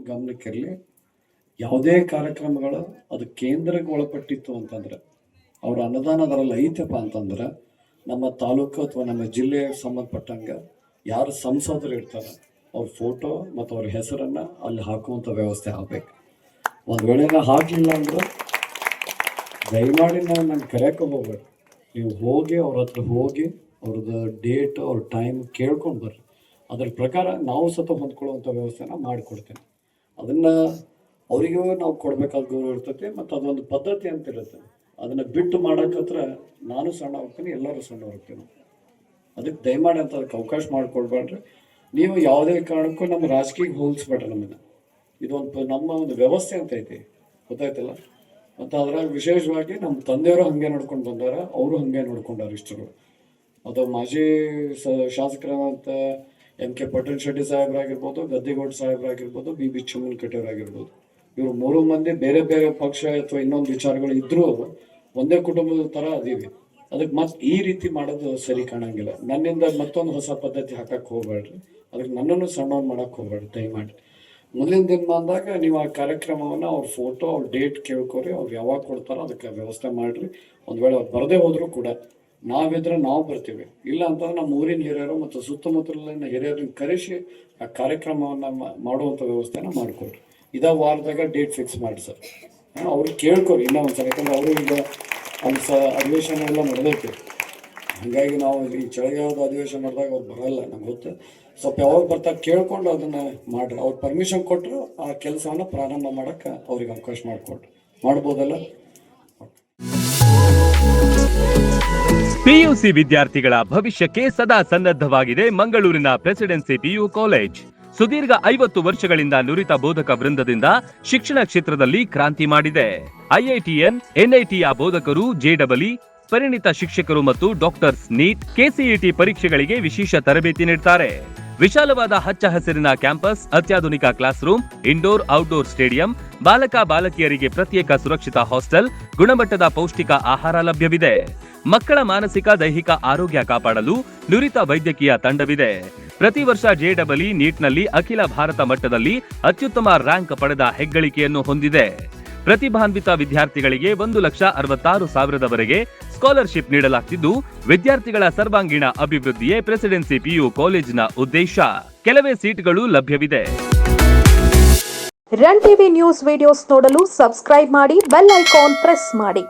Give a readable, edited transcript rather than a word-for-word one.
ಗಮನಕ್ಕಿರಲಿ, ಯಾವುದೇ ಕಾರ್ಯಕ್ರಮಗಳು ಅದು ಕೇಂದ್ರಕ್ಕೆ ಒಳಪಟ್ಟಿತ್ತು ಅಂತಂದ್ರೆ, ಅವ್ರ ಅನುದಾನ ಅದರಲ್ಲಿ ಐತಪ್ಪ ಅಂತಂದ್ರೆ, ನಮ್ಮ ತಾಲೂಕು ಅಥವಾ ನಮ್ಮ ಜಿಲ್ಲೆಗೆ ಸಂಬಂಧಪಟ್ಟಂಗೆ ಯಾರು ಸಂಸದರು ಇರ್ತಾರೆ ಅವ್ರ ಫೋಟೋ ಮತ್ತು ಅವ್ರ ಹೆಸರನ್ನು ಅಲ್ಲಿ ಹಾಕುವಂಥ ವ್ಯವಸ್ಥೆ ಆಗಬೇಕು. ಒಂದು ವೇಳೆ ಹಾಕಲಿಲ್ಲ ಅಂದ್ರೆ ದಯಮಾಡಿ ನಾನು ಕರೆಯೋಕೆ ಹೋಗ್ಬೇಡಿ, ನೀವು ಹೋಗಿ ಅವ್ರ ಹತ್ರ ಹೋಗಿ ಅವ್ರದ್ದು ಡೇಟ್ ಅವ್ರ ಟೈಮ್ ಕೇಳ್ಕೊಂಡು ಬರ್ರಿ. ಅದ್ರ ಪ್ರಕಾರ ನಾವು ಸತ ಹೊಂದ್ಕೊಳ್ಳುವಂಥ ವ್ಯವಸ್ಥೆನ ಮಾಡಿಕೊಡ್ತೇನೆ. ಅದನ್ನು ಅವರಿಗೂ ನಾವು ಕೊಡಬೇಕಾದ ಗೌರವ ಇರ್ತೈತಿ ಮತ್ತು ಅದೊಂದು ಪದ್ಧತಿ ಅಂತ ಇರುತ್ತೆ. ಅದನ್ನು ಬಿಟ್ಟು ಮಾಡೋಕ್ಕತ್ರ ನಾನು ಸಣ್ಣ ಹೋಗ್ತೀನಿ, ಎಲ್ಲರೂ ಸಣ್ಣ ಹೋಗ್ತೀನಿ. ಅದಕ್ಕೆ ದಯಮಾಡಿ ಅಂತ ಅದಕ್ಕೆ ಅವಕಾಶ ಮಾಡಿಕೊಡ್ಬೇಡ್ರಿ. ನೀವು ಯಾವುದೇ ಕಾರಣಕ್ಕೂ ನಮ್ಮ ರಾಜಕೀಯ ಹೋಲಿಸ್ಬೇಡ್ರಿ. ನಮ್ಮನ್ನು ಇದೊಂದು ನಮ್ಮ ಒಂದು ವ್ಯವಸ್ಥೆ ಅಂತ ಐತಿ, ಗೊತ್ತಾಯ್ತಲ್ಲ. ಮತ್ತು ಅದ್ರಾಗ ವಿಶೇಷವಾಗಿ ನಮ್ಮ ತಂದೆಯವರು ಹಾಗೆ ನೋಡ್ಕೊಂಡು ಬಂದಾರ, ಅವರು ಹಾಗೆ ನೋಡ್ಕೊಂಡಾರ ಇಷ್ಟರು. ಅದು ಮಾಜಿ ಶಾಸಕರಾದಂಥ MK ಪಟೇಲ್ ಶೆಟ್ಟಿ ಸಾಹೇಬ್ರಾಗಿರ್ಬೋದು, ಗದ್ದಿಗೌಡ ಸಾಹೇಬ್ರಾಗಿರ್ಬೋದು, BB ಚುಮ್ಮನಕಟ್ಟೆಯವರಾಗಿರ್ಬೋದು. ಇವರು 3 ಮಂದಿ ಬೇರೆ ಬೇರೆ ಪಕ್ಷ ಅಥವಾ ಇನ್ನೊಂದು ವಿಚಾರಗಳು ಇದ್ರೂ ಒಂದೇ ಕುಟುಂಬದ ಥರ ಅದೀವಿ. ಅದಕ್ಕೆ ಈ ರೀತಿ ಮಾಡೋದು ಸರಿ ಕಾಣಂಗಿಲ್ಲ. ನನ್ನಿಂದ ಮತ್ತೊಂದು ಹೊಸ ಪದ್ಧತಿ ಹಾಕಕ್ಕೆ ಹೋಗ್ಬೇಡ್ರಿ. ಅದಕ್ಕೆ ನನ್ನನ್ನು ಸಣ್ಣವ್ರು ಮಾಡಕ್ಕೆ ಹೋಗ್ಬೇಡ್ರಿ ದಯಮಾಡಿ. ಮುಂದಿನ ದಿನ ಅಂದಾಗ ನೀವು ಆ ಕಾರ್ಯಕ್ರಮವನ್ನು ಅವ್ರ ಫೋಟೋ ಅವ್ರ ಡೇಟ್ ಕೇಳ್ಕೊರಿ, ಅವ್ರು ಯಾವಾಗ ಕೊಡ್ತಾರೋ ಅದಕ್ಕೆ ವ್ಯವಸ್ಥೆ ಮಾಡಿರಿ. ಒಂದು ವೇಳೆ ಅವ್ರು ಬರದೇ ಹೋದರೂ ಕೂಡ ನಾವಿದ್ರೆ ನಾವು ಬರ್ತೀವಿ. ಇಲ್ಲ ಅಂತಂದ್ರೆ ನಮ್ಮ ಊರಿನ ಹಿರಿಯರು ಮತ್ತು ಸುತ್ತಮುತ್ತಲಿನ ಹಿರಿಯರನ್ನ ಕರೆಸಿ ಆ ಕಾರ್ಯಕ್ರಮವನ್ನು ಮಾಡುವಂಥ ವ್ಯವಸ್ಥೆನ ಮಾಡಿಕೊಡ್ರಿ. ಇದೇ ವಾರದಾಗ ಡೇಟ್ ಫಿಕ್ಸ್ ಮಾಡಿ ಸರ್. ಅವ್ರಿಗೆ ಕೇಳ್ಕೊರಿ ಇನ್ನೂ ಒಂದು ಸಲ, ಯಾಕಂದ್ರೆ ಅವರು ಈಗ ಅಲ್ಲಿ ಅಧಿವೇಶನ ಎಲ್ಲ ನಡೆದೈತಿ. ಹಾಗಾಗಿ ನಾವು ಈ ಚಳಿಗಾಲದ ಅಧಿವೇಶನ ನಡೆದಾಗ ಅವ್ರು ಬರಲ್ಲ, ನಂಗೆ ಗೊತ್ತು. ಸ್ವಲ್ಪ ಯಾವಾಗ ಬರ್ತಾ ಕೇಳ್ಕೊಂಡು ಅದನ್ನು ಮಾಡ್ರಿ. ಅವ್ರು ಪರ್ಮಿಷನ್ ಕೊಟ್ಟರು ಆ ಕೆಲಸವನ್ನು ಪ್ರಾರಂಭ ಮಾಡೋಕ್ಕೆ ಅವ್ರಿಗೆ ಅವಕಾಶ ಮಾಡಿಕೊಡ್ರಿ. ಮಾಡ್ಬೋದಲ್ಲ? PUC ವಿದ್ಯಾರ್ಥಿಗಳ ಭವಿಷ್ಯಕ್ಕೆ ಸದಾ ಸನ್ನದ್ಧವಾಗಿದೆ ಮಂಗಳೂರಿನ ಪ್ರೆಸಿಡೆನ್ಸಿ PU ಕಾಲೇಜ್. ಸುದೀರ್ಘ 50 ವರ್ಷಗಳಿಂದ ನುರಿತ ಬೋಧಕ ವೃಂದದಿಂದ ಶಿಕ್ಷಣ ಕ್ಷೇತ್ರದಲ್ಲಿ ಕ್ರಾಂತಿ ಮಾಡಿದೆ. IITN, NITಯ ಬೋಧಕರು, JEE, ಪರಿಣಿತ ಶಿಕ್ಷಕರು ಮತ್ತು ಡಾಕ್ಟರ್ಸ್, ನೀಟ್, KCET ಪರೀಕ್ಷೆಗಳಿಗೆ ವಿಶೇಷ ತರಬೇತಿ ನೀಡುತ್ತಾರೆ. ವಿಶಾಲವಾದ ಹಚ್ಚ ಹಸಿರಿನ ಕ್ಯಾಂಪಸ್, ಅತ್ಯಾಧುನಿಕ class room, indoor outdoor stadium, ಬಾಲಕ ಬಾಲಕಿಯರಿಗೆ ಪ್ರತ್ಯೇಕ ಸುರಕ್ಷಿತ ಹಾಸ್ಟೆಲ್, ಗುಣಮಟ್ಟದ ಪೌಷ್ಟಿಕ ಆಹಾರ ಲಭ್ಯವಿದೆ. ಮಕ್ಕಳ ಮಾನಸಿಕ ದೈಹಿಕ ಆರೋಗ್ಯ ಕಾಪಾಡಲು ನುರಿತ ವೈದ್ಯಕೀಯ ತಂಡವಿದೆ. ಪ್ರತಿ ವರ್ಷ JEE, ನೀಟ್ನಲ್ಲಿ ಅಖಿಲ ಭಾರತ ಮಟ್ಟದಲ್ಲಿ ಅತ್ಯುತ್ತಮ ರ್ಯಾಂಕ್ ಪಡೆದ ಹೆಗ್ಗಳಿಕೆಯನ್ನು ಹೊಂದಿದೆ. ಪ್ರತಿಭಾನ್ವಿತ ವಿದ್ಯಾರ್ಥಿಗಳಿಗೆ 1,66,000ವರೆಗೆ ಸ್ಕಾಲರ್ಶಿಪ್ ನೀಡಲಾಗುತ್ತಿದ್ದು, ವಿದ್ಯಾರ್ಥಿಗಳ ಸರ್ವಾಂಗೀಣ ಅಭಿವೃದ್ಧಿಯೇ ಪ್ರೆಸಿಡೆನ್ಸಿ PU ಕಾಲೇಜಿನ ಉದ್ದೇಶ. ಕೆಲವೇ ಸೀಟ್ಗಳು ಲಭ್ಯವಿದೆ. ರನ್ ಟಿವಿ ನ್ಯೂಸ್ ವಿಡಿಯೋಸ್ ನೋಡಲು ಸಬ್ಸ್ಕ್ರೈಬ್ ಮಾಡಿ, ಬೆಲ್ ಐಕಾನ್ ಪ್ರೆಸ್ ಮಾಡಿ.